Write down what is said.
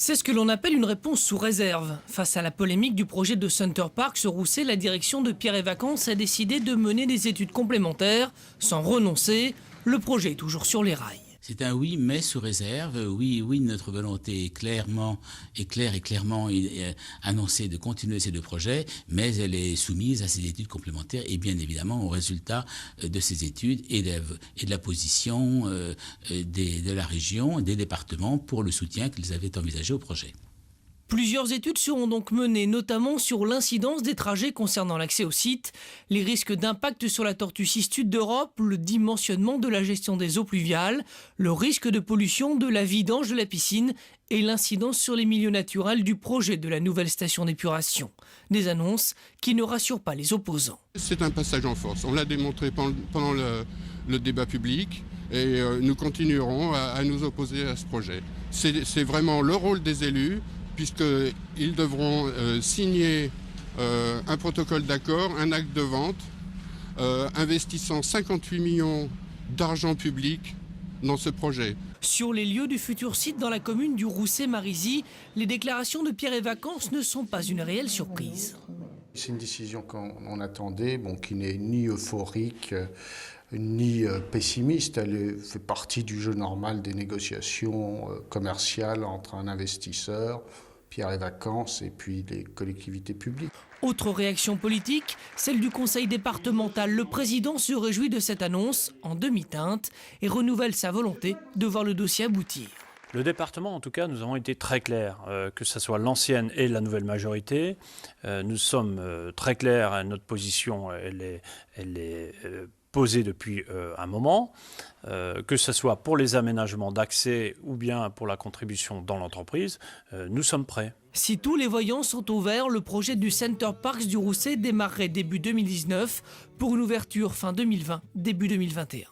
C'est ce que l'on appelle une réponse sous réserve. Face à la polémique du projet de Center Parcs au Rousset, la direction de Pierre et Vacances a décidé de mener des études complémentaires sans renoncer. Le projet est toujours sur les rails. C'est un oui, mais sous réserve. Oui, notre volonté est claire et clairement annoncée de continuer ces deux projets, mais elle est soumise à ces études complémentaires et bien évidemment aux résultats de ces études et de la position de la région, des départements pour le soutien qu'ils avaient envisagé au projet. Plusieurs études seront donc menées, notamment sur l'incidence des trajets concernant l'accès au site, les risques d'impact sur la tortue cistude d'Europe, le dimensionnement de la gestion des eaux pluviales, le risque de pollution de la vidange de la piscine et l'incidence sur les milieux naturels du projet de la nouvelle station d'épuration. Des annonces qui ne rassurent pas les opposants. C'est un passage en force. On l'a démontré pendant le débat public et nous continuerons à nous opposer à ce projet. C'est vraiment le rôle des élus, puisqu'ils devront signer un protocole d'accord, un acte de vente, investissant 58 millions d'argent public dans ce projet. Sur les lieux du futur site dans la commune du Rousset-Marisy, les déclarations de Pierre et Vacances ne sont pas une réelle surprise. C'est une décision qu'on attendait, qui n'est ni euphorique, ni pessimiste. Elle fait partie du jeu normal des négociations commerciales entre un investisseur, Pierre et Vacances, et puis les collectivités publiques. Autre réaction politique, celle du conseil départemental. Le président se réjouit de cette annonce en demi-teinte et renouvelle sa volonté de voir le dossier aboutir. Le département, en tout cas, nous avons été très clairs, que ce soit l'ancienne et la nouvelle majorité. Nous sommes très clairs, notre position, elle est posée depuis un moment, que ce soit pour les aménagements d'accès ou bien pour la contribution dans l'entreprise, nous sommes prêts. Si tous les voyants sont au vert, le projet du Center Parcs du Rousset démarrerait début 2019 pour une ouverture fin 2020, début 2021.